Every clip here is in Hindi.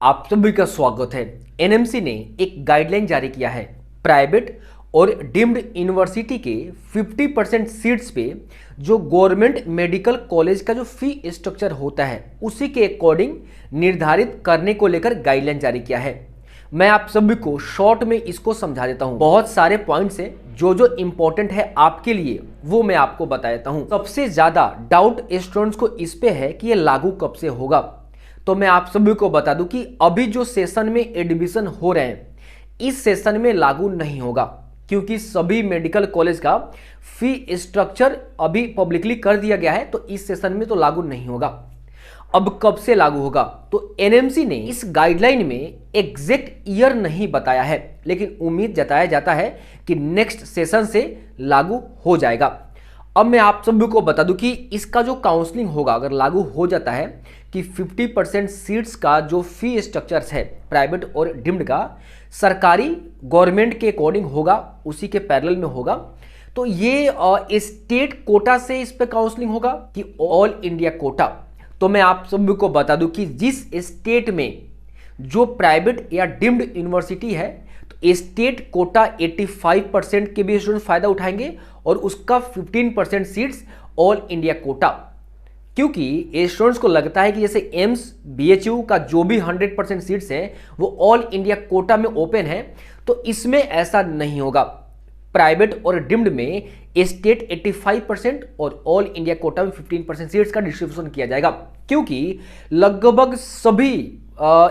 आप सभी का स्वागत है। एनएमसी ने एक गाइडलाइन जारी किया है। प्राइवेट और डीम्ड यूनिवर्सिटी के 50% सीट्स पे जो गवर्नमेंट मेडिकल कॉलेज का जो फी स्ट्रक्चर होता है उसी के अकॉर्डिंग निर्धारित करने को लेकर गाइडलाइन जारी किया है। मैं आप सभी को शॉर्ट में इसको समझा देता हूं। बहुत सारे पॉइंट्स हैं जो जो इंपॉर्टेंट है आपके लिए, वो मैं आपको बता देता हूं। सबसे ज्यादा डाउट स्टूडेंट्स को इस पे है कि ये लागू कब से होगा। तो मैं आप सभी को बता दूं कि अभी जो सेशन में एडमिशन हो रहे हैं इस सेशन में लागू नहीं होगा, क्योंकि सभी मेडिकल कॉलेज का फी स्ट्रक्चर अभी पब्लिकली कर दिया गया है। तो इस सेशन में तो लागू नहीं होगा। अब कब से लागू होगा, तो एनएमसी ने इस गाइडलाइन में एग्जैक्ट ईयर नहीं बताया है, लेकिन उम्मीद जताया जाता है कि नेक्स्ट सेशन से लागू हो जाएगा। अब मैं आप सभी को बता दूं कि इसका जो काउंसलिंग होगा अगर लागू हो जाता है कि 50% सीट्स का जो फी स्ट्रक्चर्स है प्राइवेट और डीम्ड का सरकारी गवर्नमेंट के अकॉर्डिंग होगा, उसी के पैरेलल में होगा। तो ये स्टेट कोटा से इस पे काउंसलिंग होगा कि ऑल इंडिया कोटा। तो मैं आप सभी को बता दूं कि जिस स्टेट में जो प्राइवेट या डीम्ड यूनिवर्सिटी है तो स्टेट कोटा 85% के भी स्टूडेंट फायदा उठाएंगे और उसका 15% सीट्स ऑल इंडिया कोटा। क्योंकि स्टूडेंट्स को लगता है कि जैसे एम्स बीएचयू का जो भी 100% सीट्स हैं वो ऑल इंडिया कोटा में ओपन है, तो इसमें ऐसा नहीं होगा। प्राइवेट और डीम्ड में स्टेट 85% और ऑल इंडिया कोटा में 15% सीट्स का डिस्ट्रीब्यूशन किया जाएगा, क्योंकि लगभग सभी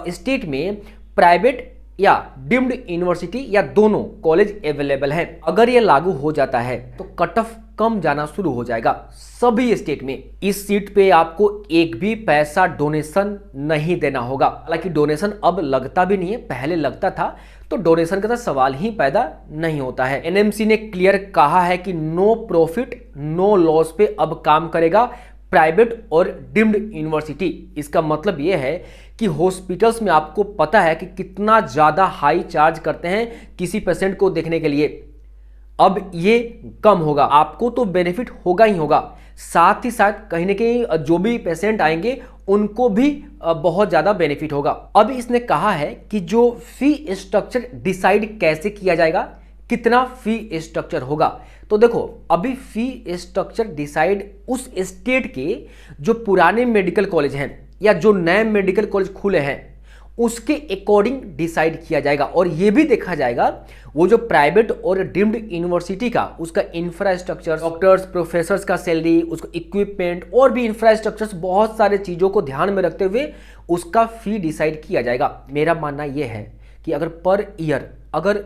स्टेट में प्राइवेट या डीम्ड यूनिवर्सिटी या दोनों कॉलेज अवेलेबल हैं। अगर ये लागू हो जाता है तो कट ऑफ कम जाना शुरू हो जाएगा सभी स्टेट में। इस सीट पे आपको एक भी पैसा डोनेशन नहीं देना होगा। हालांकि डोनेशन अब लगता भी नहीं है, पहले लगता था, तो डोनेशन का तो सवाल ही पैदा नहीं होता है। एनएमसी ने क्लियर कहा है कि नो प्रॉफिट नो लॉस पे अब काम करेगा प्राइवेट और डीम्ड यूनिवर्सिटी। इसका मतलब यह है कि हॉस्पिटल्स में आपको पता है कि कितना ज़्यादा हाई चार्ज करते हैं किसी पेशेंट को देखने के लिए, अब ये कम होगा। आपको तो बेनिफिट होगा ही होगा, साथ ही साथ कहीं ना कहीं जो भी पेशेंट आएंगे उनको भी बहुत ज़्यादा बेनिफिट होगा। अब इसने कहा है कि जो फी स्ट्रक्चर डिसाइड कैसे किया जाएगा, कितना फी स्ट्रक्चर होगा। तो देखो अभी फी स्ट्रक्चर डिसाइड उस स्टेट के जो पुराने मेडिकल कॉलेज हैं या जो नए मेडिकल कॉलेज खुले हैं उसके अकॉर्डिंग डिसाइड किया जाएगा। और यह भी देखा जाएगा वो जो प्राइवेट और डीम्ड यूनिवर्सिटी का उसका इंफ्रास्ट्रक्चर, डॉक्टर्स प्रोफेसर्स का सैलरी, उसका इक्विपमेंट और भी इंफ्रास्ट्रक्चर्स, बहुत सारे चीज़ों को ध्यान में रखते हुए उसका फी डिसाइड किया जाएगा। मेरा मानना यह है कि अगर पर ईयर अगर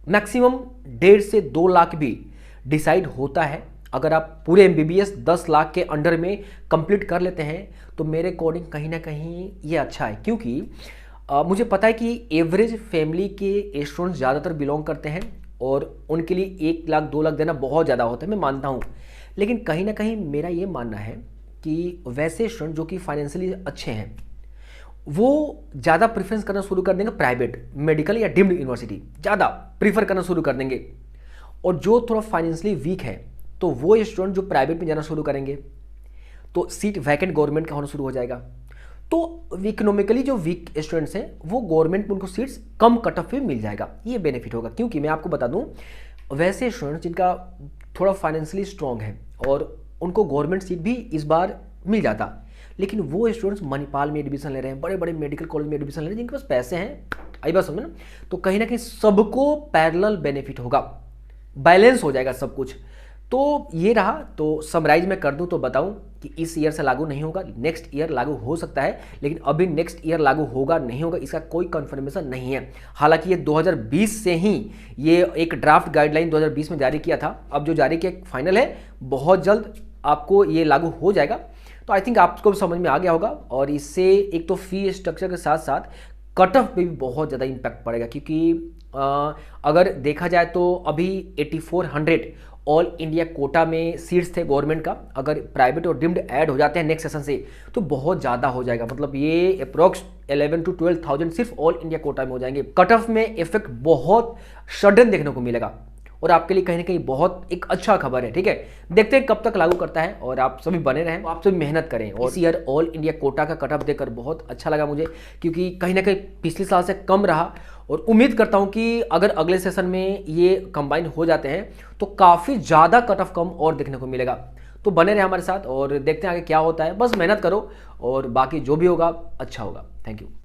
मैक्सिमम 1.5 से 2 लाख भी डिसाइड होता है, अगर आप पूरे एमबीबीएस 10 लाख के अंडर में कंप्लीट कर लेते हैं तो मेरे अकॉर्डिंग कहीं ना कहीं ये अच्छा है। क्योंकि मुझे पता है कि एवरेज फैमिली के स्टूडेंट्स ज़्यादातर बिलोंग करते हैं और उनके लिए 1 लाख 2 लाख देना बहुत ज़्यादा होता है, मैं मानता हूँ। लेकिन कहीं ना कहीं मेरा ये मानना है कि वैसे स्टूडेंट जो कि फाइनेंशियली अच्छे हैं वो ज़्यादा प्रेफरेंस करना शुरू कर देंगे प्राइवेट मेडिकल या डीम्ड यूनिवर्सिटी, ज़्यादा प्रीफर करना शुरू कर देंगे। और जो थोड़ा फाइनेंशियली वीक है तो वो स्टूडेंट जो प्राइवेट में जाना शुरू करेंगे तो सीट वैकेंट गवर्नमेंट का होना शुरू हो जाएगा। तो इकोनॉमिकली जो वीक स्टूडेंट्स हैं वो गवर्नमेंट में उनको सीट्स कम कट ऑफ में मिल जाएगा, ये बेनिफिट होगा। क्योंकि मैं आपको बता दूं वैसे स्टूडेंट्स जिनका थोड़ा फाइनेंशियली स्ट्रॉन्ग है और उनको गवर्नमेंट सीट भी इस बार मिल जाता, लेकिन वो स्टूडेंट्स मणिपाल में एडमिशन ले रहे हैं, बड़े बड़े मेडिकल कॉलेज में एडमिशन ले रहे हैं जिनके पास पैसे हैं, आई बात समझ ना। तो कहीं ना कहीं सबको पैरेलल बेनिफिट होगा, बैलेंस हो जाएगा सब कुछ। तो ये रहा। तो समराइज में कर दूं तो बताऊं कि इस ईयर से लागू नहीं होगा, नेक्स्ट ईयर लागू हो सकता है, लेकिन अभी नेक्स्ट ईयर लागू होगा नहीं होगा इसका कोई कंफर्मेशन नहीं है। हालांकि ये 2020 से ही ये एक ड्राफ्ट गाइडलाइन 2020 में जारी किया था, अब जो जारी किया फाइनल है, बहुत जल्द आपको ये लागू हो जाएगा। तो आई थिंक आपको समझ में आ गया होगा। और इससे एक तो फी स्ट्रक्चर के साथ साथ कट ऑफ पे भी बहुत ज़्यादा इम्पैक्ट पड़ेगा, क्योंकि अगर देखा जाए तो अभी 8400 ऑल इंडिया कोटा में सीट्स थे गवर्नमेंट का, अगर प्राइवेट और डीम्ड ऐड हो जाते हैं नेक्स्ट सेशन से तो बहुत ज़्यादा हो जाएगा। मतलब ये अप्रॉक्स 11 to 12,000 सिर्फ ऑल इंडिया कोटा में हो जाएंगे। कट ऑफ में इफेक्ट बहुत सडन देखने को मिलेगा और आपके लिए कहीं ना कहीं बहुत एक अच्छा खबर है। ठीक है, देखते हैं कब तक लागू करता है और आप सभी बने रहें, आप सभी मेहनत करें। और इस ईयर ऑल इंडिया कोटा का कट ऑफ देखकर बहुत अच्छा लगा मुझे, क्योंकि कहीं ना कहीं पिछले साल से कम रहा और उम्मीद करता हूं कि अगर अगले सेशन में ये कंबाइन हो जाते हैं तो काफ़ी ज़्यादा कट ऑफ कम और देखने को मिलेगा। तो बने रहे हमारे साथ और देखते हैं आगे क्या होता है। बस मेहनत करो और बाकी जो भी होगा अच्छा होगा। Thank you.